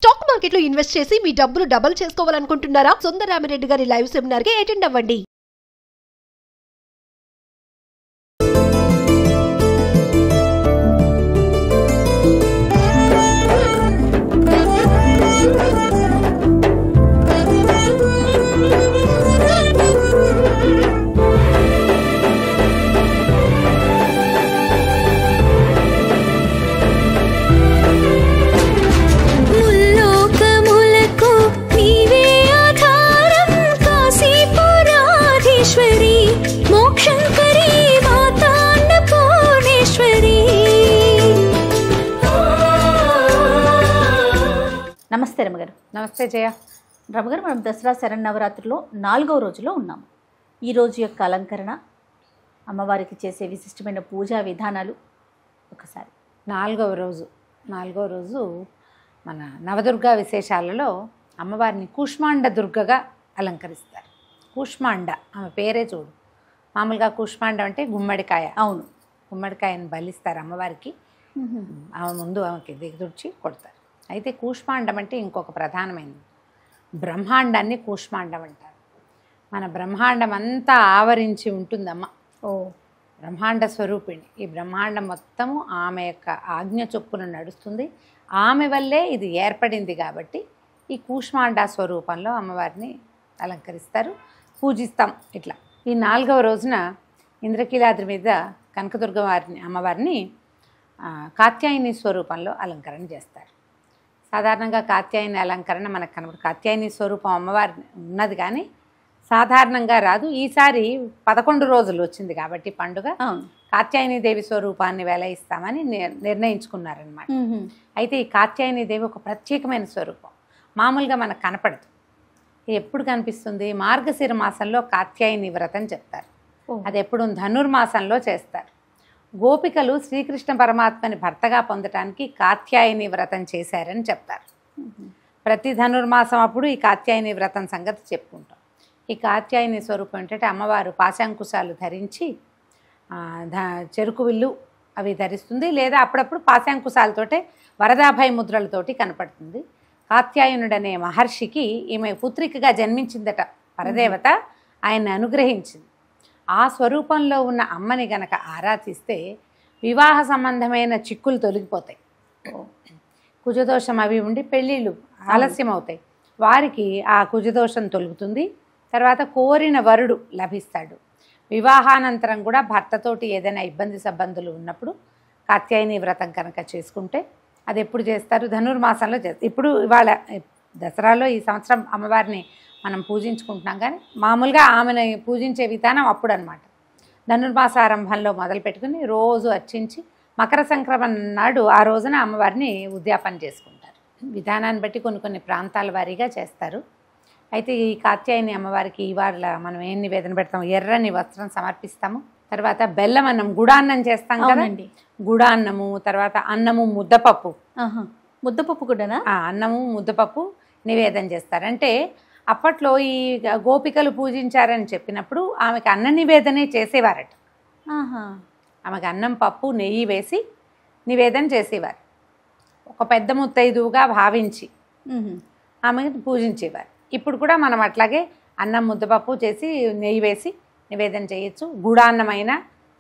Stock market లో invest చేసి మీ డబ్బులు డబుల్ చేసుకోవాలనుకుంటున్నారా? సుందరరామిరెడ్డి గారి లైవ్ సెమినార్ కి అటెండ్ అవ్వండి. నమస్తే రమగారు. నమస్తే జయ. రమగారు, మనం దసరా శరన్నవరాత్రిలో 4వ రోజులో ఉన్నాము. ఈ రోజు యొక్క అలంకరణ, అమ్మవారికి చేసే విశిష్టమైన పూజా విధానాలు ఒకసారి. నాలుగవ రోజు మన నవదుర్గా విశేషాలలో అమ్మవారిని కూష్మాండ దుర్గగా అలంకరిస్తారు. కూష్మాండ ఆమె పేరే చూడు. మామూలుగా కూష్మాండ అంటే గుమ్మడికాయ. అవును, గుమ్మడికాయను బలిస్తారు అమ్మవారికి. ఆమె ముందు ఆమెకి దిగదుర్చి కొడతారు. అయితే కూష్మాండం అంటే ఇంకొక ప్రధానమైనది. బ్రహ్మాండాన్ని కూష్మాండం అంటారు. మన బ్రహ్మాండం అంతా ఆవరించి ఉంటుందమ్మ. బ్రహ్మాండ స్వరూపిణి. ఈ బ్రహ్మాండం మొత్తము ఆమె యొక్క ఆజ్ఞ చొప్పున నడుస్తుంది. ఆమె వల్లే ఇది ఏర్పడింది కాబట్టి ఈ కూష్మాండ స్వరూపంలో అమ్మవారిని అలంకరిస్తారు, పూజిస్తాం. ఇట్లా ఈ 4వ రోజున ఇంద్రకీలాద్రి మీద కనకదుర్గ అమ్మవారిని కాత్యాయని స్వరూపంలో అలంకరణ చేస్తారు. సాధారణంగా కాత్యాయని అలంకరణ మనకు కనబడు. కాత్యాయని స్వరూపం అమ్మవారి ఉన్నది కానీ సాధారణంగా రాదు. ఈసారి 11 రోజులు వచ్చింది కాబట్టి పండుగ కాత్యాయని దేవి స్వరూపాన్ని వెలయిస్తామని నిర్ణయించుకున్నారనమాట. అయితే ఈ కాత్యాయని దేవి ఒక ప్రత్యేకమైన స్వరూపం. మామూలుగా మనకు కనపడదు. ఎప్పుడు కనిపిస్తుంది? మార్గశిర మాసంలో కాత్యాయని వ్రతం చెప్తారు. అది ఎప్పుడు ధనుర్మాసంలో చేస్తారు. గోపికలు శ్రీకృష్ణ పరమాత్మని భర్తగా పొందటానికి కాత్యాయని వ్రతం చేశారని చెప్తారు. ప్రతి ధనుర్మాసం అప్పుడు ఈ కాత్యాయని వ్రతం సంగతి చెప్పుకుంటాం. ఈ కాత్యాయని స్వరూపం ఏంటంటే అమ్మవారు పాశాంకుశాలు ధరించి చెరుకు విల్లు అవి ధరిస్తుంది, లేదా అప్పుడప్పుడు పాశాంకుశాలతోటే వరదాభయ ముద్రలతోటి కనపడుతుంది. కాత్యాయనుడనే మహర్షికి ఈమె పుత్రికగా జన్మించిందట పరదేవత. ఆయన్ని అనుగ్రహించింది. ఆ స్వరూపంలో ఉన్న అమ్మని గనక ఆరాధిస్తే వివాహ సంబంధమైన చిక్కులు తొలగిపోతాయి. కుజదోషం అవి ఉండి పెళ్ళిళ్ళు ఆలస్యం అవుతాయి. వారికి ఆ కుజదోషం తొలుగుతుంది. తర్వాత కోరిన వరుడు లభిస్తాడు. వివాహానంతరం కూడా భర్తతోటి ఏదైనా ఇబ్బంది సంబంధులు ఉన్నప్పుడు కాత్యాయని వ్రతం కనుక చేసుకుంటే అది ఎప్పుడు చేస్తారు? ధనుర్మాసంలో చేస్తారు. ఇప్పుడు ఇవాళ దసరాలో ఈ సంవత్సరం అమ్మవారిని మనం పూజించుకుంటున్నాం, కానీ మామూలుగా ఆమెను పూజించే విధానం అప్పుడు అనమాట. ధనుర్మాస ఆరంభంలో మొదలు పెట్టుకుని రోజు అర్చించి మకర సంక్రమణ నాడు ఆ రోజున అమ్మవారిని ఉద్యాపన చేసుకుంటారు. విధానాన్ని బట్టి కొన్ని ప్రాంతాల వారీగా చేస్తారు. అయితే ఈ కాత్యాయని అమ్మవారికి ఇవాళ మనం ఏం నివేదన పెడతాం? ఎర్రని వస్త్రం సమర్పిస్తాము. తర్వాత బెల్లం అన్నం, గుడాన్నం చేస్తాం కదండి. గుడాన్నము, తర్వాత అన్నము, ముద్దపప్పు. ముద్దపప్పు కూడానా? అన్నము ముద్దపప్పు నివేదన చేస్తారు. అంటే అప్పట్లో ఈ గోపికలు పూజించారని చెప్పినప్పుడు ఆమెకి అన్న నివేదనే చేసేవారట. ఆమెకి అన్నం, పప్పు, నెయ్యి వేసి నివేదన చేసేవారు. ఒక పెద్ద ముత్తైదువుగా భావించి ఆమెకి పూజించేవారు. ఇప్పుడు కూడా మనం అట్లాగే అన్నం, ముద్దపప్పు చేసి నెయ్యి వేసి నివేదన చేయొచ్చు. గుడాన్నమైనా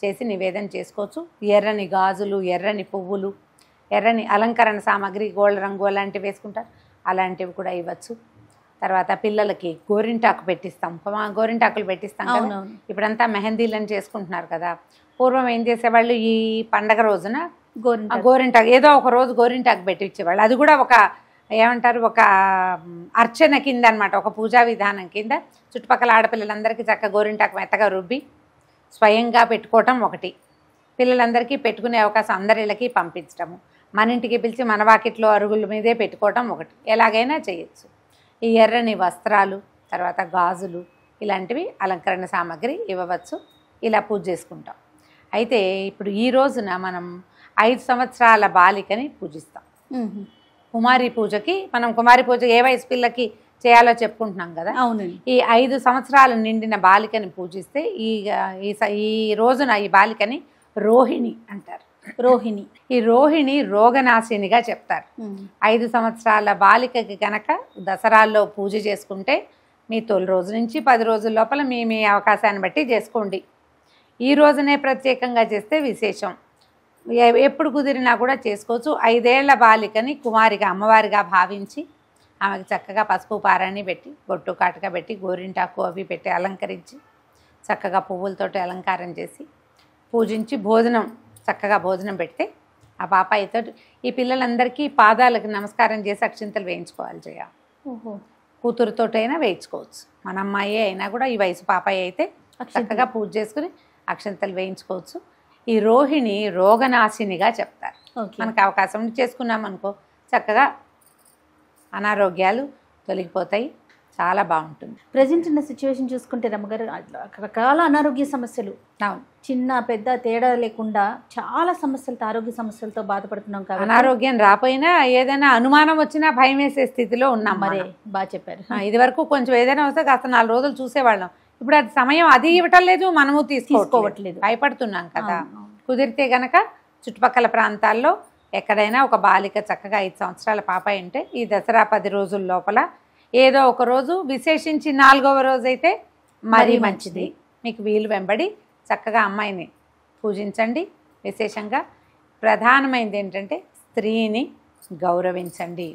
చేసి నివేదన చేసుకోవచ్చు. ఎర్రని గాజులు, ఎర్రని పువ్వులు, ఎర్రని అలంకరణ సామాగ్రి, గోళ్ళ రంగు అలాంటివి వేసుకుంటారు. అలాంటివి కూడా ఇవ్వచ్చు. తర్వాత పిల్లలకి గోరింటాకు పెట్టిస్తాం. గోరింటాకులు పెట్టిస్తాం కదా. ఇప్పుడంతా మెహందీలను చేసుకుంటున్నారు కదా. పూర్వం ఏం చేసేవాళ్ళు? ఈ పండగ రోజున గోరింటాకు ఏదో ఒక రోజు గోరింటాకు పెట్టించేవాళ్ళు. అది కూడా ఒక ఏమంటారు, ఒక అర్చన కింద అనమాట, ఒక పూజా విధానం కింద. చుట్టుపక్కల ఆడపిల్లలందరికీ చక్కగా గోరింటాకు మెత్తగా రుబ్బి స్వయంగా పెట్టుకోవటం ఒకటి. పిల్లలందరికీ పెట్టుకునే అవకాశం అందరిళ్ళకి పంపించటము. మన ఇంటికి పిలిచి మన వాకిట్లో అరుగుల మీదే పెట్టుకోవటం ఒకటి. ఎలాగైనా చేయొచ్చు. ఈ ఎర్రని వస్త్రాలు, తర్వాత గాజులు, ఇలాంటివి అలంకరణ సామాగ్రి ఇవ్వవచ్చు. ఇలా పూజ చేసుకుంటాం. అయితే ఇప్పుడు ఈ రోజున మనం 5 సంవత్సరాల బాలికని పూజిస్తాం. కుమారి పూజకి మనం కుమారి పూజ ఏ వయసు పిల్లకి చేయాలో చెప్పుకుంటున్నాం కదా. అవునండి. ఈ 5 సంవత్సరాలు నిండిన బాలికని పూజిస్తే ఈ రోజున ఈ బాలికని రోహిణి అంటారు. రోహిణి. ఈ రోహిణి రోగనాశినిగా చెప్తారు. 5 సంవత్సరాల బాలికకి కనుక దసరాల్లో పూజ చేసుకుంటే మీ తొలి రోజు నుంచి 10 రోజుల లోపల మీ మీ అవకాశాన్ని బట్టి చేసుకోండి. ఈ రోజునే ప్రత్యేకంగా చేస్తే విశేషం. ఎప్పుడు కుదిరినా కూడా చేసుకోవచ్చు. 5 ఏళ్ల బాలికని కుమారిగా అమ్మవారిగా భావించి ఆమెకు చక్కగా పసుపు పారాణి పెట్టి బొట్టు కాటుక పెట్టి గోరింటాకు అవి పెట్టి అలంకరించి చక్కగా పువ్వులతోటి అలంకారం చేసి పూజించి చక్కగా భోజనం పెడితే ఆ పాపాయితో ఈ పిల్లలందరికీ పాదాలకు నమస్కారం చేసి అక్షింతలు వేయించుకోవాలి చేయాలి. కూతురుతోటైనా వేయించుకోవచ్చు. మన అమ్మాయి అయినా కూడా ఈ వయసు పాపాయి అయితే చక్కగా పూజ చేసుకుని అక్షింతలు వేయించుకోవచ్చు. ఈ రోహిణి రోగనాశినిగా చెప్తారు. మనకు అవకాశం ఉండి చేసుకున్నాం అనుకో చక్కగా అనారోగ్యాలు తొలగిపోతాయి. చాలా బాగుంటుంది. ప్రజెంట్ ఉన్న సిచ్యువేషన్ చూసుకుంటే రమ్మగారు రకరకాల అనారోగ్య సమస్యలు, చిన్న పెద్ద తేడా లేకుండా చాలా సమస్యలతో ఆరోగ్య సమస్యలతో బాధపడుతున్నాం కాబట్టి అనారోగ్యం రాపోయినా ఏదైనా అనుమానం వచ్చినా భయం వేసే స్థితిలో ఉన్నాం. మరే బాగా చెప్పారు. ఇది వరకు కొంచెం ఏదైనా వస్తే కాస్త 4 రోజులు చూసేవాళ్ళం. ఇప్పుడు అది సమయం అది ఇవ్వటం లేదు, మనము తీసుకోవట్లేదు, భయపడుతున్నాం కదా. కుదిరితే గనక చుట్టుపక్కల ప్రాంతాల్లో ఎక్కడైనా ఒక బాలిక చక్కగా 5 సంవత్సరాల పాప ఉంటే ఈ దసరా 10 రోజుల లోపల ఏదో ఒక రోజు విశేషించి 4వ రోజు అయితే మరీ మంచిది. మీకు వీలు వెంబడి చక్కగా అమ్మాయిని పూజించండి. విశేషంగా ప్రధానమైనది ఏంటంటే స్త్రీని గౌరవించండి.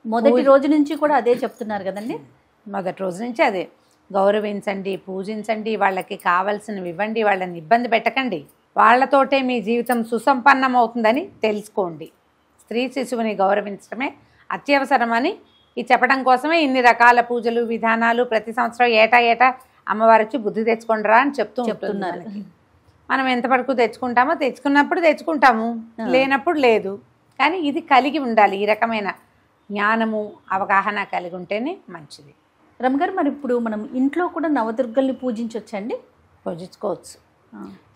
మొదటి రోజు నుంచి కూడా అదే చెప్తున్నారు కదండి. మొదటి రోజు నుంచి అదే గౌరవించండి, పూజించండి, వాళ్ళకి కావాల్సినవి ఇవ్వండి, వాళ్ళని ఇబ్బంది పెట్టకండి. వాళ్ళతోటే మీ జీవితం సుసంపన్నం అవుతుందని తెలుసుకోండి. స్త్రీ శిశువుని గౌరవించడమే అత్యవసరమని ఈ చెప్పడం కోసమే ఇన్ని రకాల పూజలు విధానాలు ప్రతి సంవత్సరం ఏటా అమ్మవారు వచ్చి బుద్ధి తెచ్చుకుంటారా అని చెప్తున్నారు. మనం ఎంతవరకు తెచ్చుకుంటామో తెచ్చుకున్నప్పుడు తెచ్చుకుంటాము, లేనప్పుడు లేదు. కానీ ఇది కలిగి ఉండాలి. ఈ రకమైన జ్ఞానము అవగాహన కలిగి ఉంటేనే మంచిది. రమ్మగారు మరి ఇప్పుడు మనం ఇంట్లో కూడా నవదుర్గల్ని పూజించవచ్చండి? పూజించుకోవచ్చు.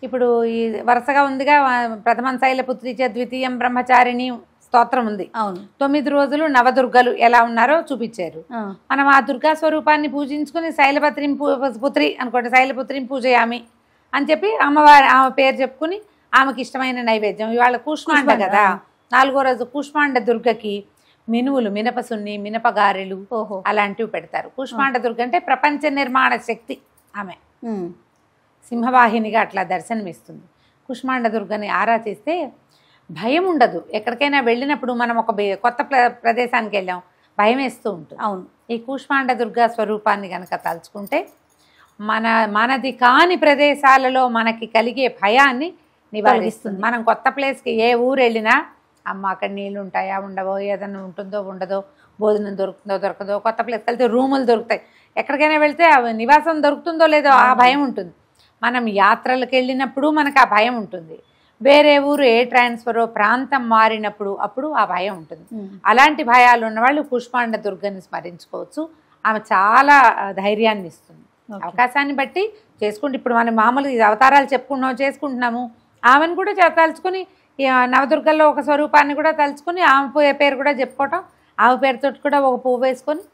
ఇప్పుడు ఈ వరుసగా ఉందిగా ప్రథమం శైలపుత్రి చ ద్వితీయం బ్రహ్మచారిణి స్తోత్రం ఉంది. అవును. 9 రోజులు నవదుర్గలు ఎలా ఉన్నారో చూపించారు. మనం ఆ దుర్గా స్వరూపాన్ని పూజించుకుని శైలపుత్రిం పుత్రి అనుకోండి, శైలపుత్రిం పూజయామి అని చెప్పి అమ్మవారి ఆమె పేరు చెప్పుకుని ఆమెకి ఇష్టమైన నైవేద్యం. ఇవాళ కూష్మాండ కదా, 4వ రోజు కూష్మాండ దుర్గకి మినువులు, మినపసున్ని, మినపగారెలు అలాంటివి పెడతారు. కూష్మాండ దుర్గ అంటే ప్రపంచ నిర్మాణ శక్తి. ఆమె సింహవాహినిగా అట్లా దర్శనమిస్తుంది. కూష్మాండ దుర్గని ఆరాధిస్తే భయం ఉండదు. ఎక్కడికైనా వెళ్ళినప్పుడు మనం ఒక కొత్త ప్రదేశానికి వెళ్ళాం, భయం వేస్తూ ఉంటుంది. అవును. ఈ కూష్మాండ దుర్గా స్వరూపాన్ని కనుక తలుచుకుంటే మనది కాని ప్రదేశాలలో మనకి కలిగే భయాన్ని నివారిస్తుంది. మనం కొత్త ప్లేస్కి ఏ ఊరు వెళ్ళినా అమ్మ అక్కడ నీళ్ళు ఉంటాయా ఉండవో, ఏదైనా ఉంటుందో ఉండదో, భోజనం దొరుకుతుందో దొరకదో, కొత్త ప్లేస్కి వెళ్తే రూములు దొరుకుతాయి, ఎక్కడికైనా వెళ్తే నివాసం దొరుకుతుందో లేదో ఆ భయం ఉంటుంది. మనం యాత్రలకు వెళ్ళినప్పుడు మనకు ఆ భయం ఉంటుంది. వేరే ఊరు ఏ ట్రాన్స్ఫరో ప్రాంతం మారినప్పుడు అప్పుడు ఆ భయం ఉంటుంది. అలాంటి భయాలు ఉన్నవాళ్ళు కూష్మాండ దుర్గని స్మరించుకోవచ్చు. ఆమె చాలా ధైర్యాన్ని ఇస్తుంది. అవకాశాన్ని బట్టి చేసుకుంటే ఇప్పుడు మనం మామూలుగా అవతారాలు చేసుకుంటున్నాము. ఆమెను కూడా తలుచుకుని నవదుర్గల్లో ఒక స్వరూపాన్ని కూడా తలుచుకుని ఆమె పేరు కూడా చెప్పుకోవటం, ఆమె పేరుతో కూడా ఒక పువ్వు వేసుకొని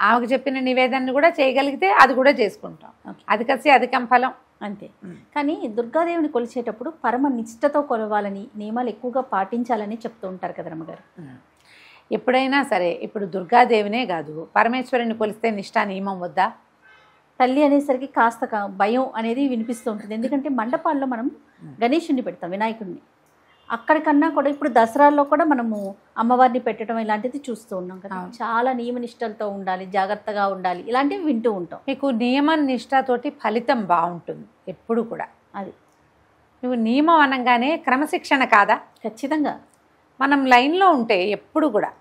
ఆమెకు చెప్పిన నివేదనను కూడా చేయగలిగితే అది కూడా చేసుకుంటాం. అధికసి అధికం ఫలం అంతే. కానీ దుర్గాదేవిని కొలిచేటప్పుడు పరమ నిష్ఠతో కొలవాలని, నియమాలు ఎక్కువగా పాటించాలని చెప్తూ ఉంటారు కదా రమ్మగారు. ఎప్పుడైనా సరే ఇప్పుడు దుర్గాదేవినే కాదు, పరమేశ్వరుని కొలిస్తే నిష్ఠా నియమం వద్దా? తల్లి అనేసరికి కాస్త భయం అనేది వినిపిస్తూ ఉంటుంది. ఎందుకంటే మండపాల్లో మనం గణేశుడిని పెడతాం, వినాయకుడిని. అక్కడికన్నా కూడా ఇప్పుడు దసరాల్లో కూడా మనము అమ్మవారిని పెట్టడం ఇలాంటిది చూస్తూ ఉన్నాం కదా. చాలా నియమ నిష్టలతో ఉండాలి, జాగ్రత్తగా ఉండాలి, ఇలాంటివి వింటూ ఉంటాం. మీకు నియమ నిష్టతోటి ఫలితం బాగుంటుంది ఎప్పుడు కూడా. అది నువ్వు నియమం అనగానే క్రమశిక్షణ కాదా? ఖచ్చితంగా. మనం లైన్లో ఉంటే ఎప్పుడు కూడా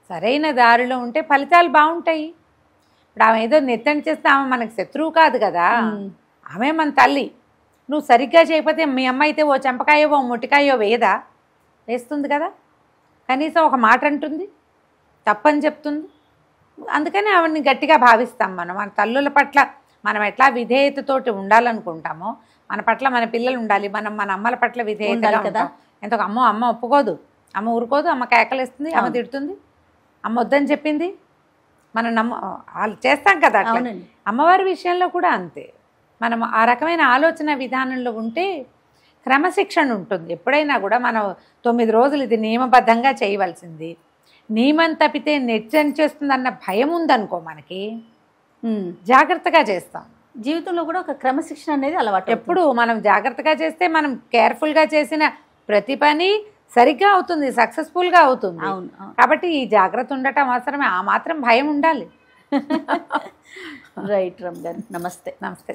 సరైన దారిలో ఉంటే ఫలితాలు బాగుంటాయి. ఇప్పుడు ఆమె ఏదో నెత్తని చేస్తే ఆమె మనకు శత్రువు కాదు కదా, ఆమె మన తల్లి. నువ్వు సరిగ్గా చేయకపోతే మీ అమ్మ అయితే ఓ చెంపకాయో ఓ మొట్టికాయో వేస్తుంది కదా, కనీసం ఒక మాట అంటుంది, తప్పని చెప్తుంది. అందుకని ఆవిడని గట్టిగా భావిస్తాం. మన తల్లుల పట్ల మనం ఎట్లా విధేయతతోటి ఉండాలనుకుంటామో మన పట్ల మన పిల్లలు ఉండాలి. మనం మన అమ్మల పట్ల విధేయతగా కదా. ఎంతో అమ్మ ఒప్పుకోదు, అమ్మ ఊరుకోదు, అమ్మ కేకలేస్తుంది, అమ్మ తిడుతుంది, అమ్మ వద్దని చెప్పింది, మనం వాళ్ళు చేస్తాం కదా. అమ్మవారి విషయంలో కూడా అంతే. మనం ఆ రకమైన ఆలోచన విధానంలో ఉంటే క్రమశిక్షణ ఉంటుంది. ఎప్పుడైనా కూడా మనం 9 రోజులు ఇది నియమబద్ధంగా చేయవలసింది, నియమం తప్పితే నెచ్చని చేస్తుందన్న భయం ఉందనుకో మనకి, జాగ్రత్తగా చేస్తాం. జీవితంలో కూడా ఒక క్రమశిక్షణ అనేది అలవాటు. ఎప్పుడు మనం జాగ్రత్తగా చేస్తే మనం కేర్ఫుల్గా చేసిన ప్రతి పని సరిగ్గా అవుతుంది, సక్సెస్ఫుల్గా అవుతుంది. అవును. కాబట్టి ఈ జాగ్రత్త ఉండటం అవసరమే. ఆ మాత్రం భయం ఉండాలి. రైట్ రమ్ గారు, నమస్తే. నమస్తే.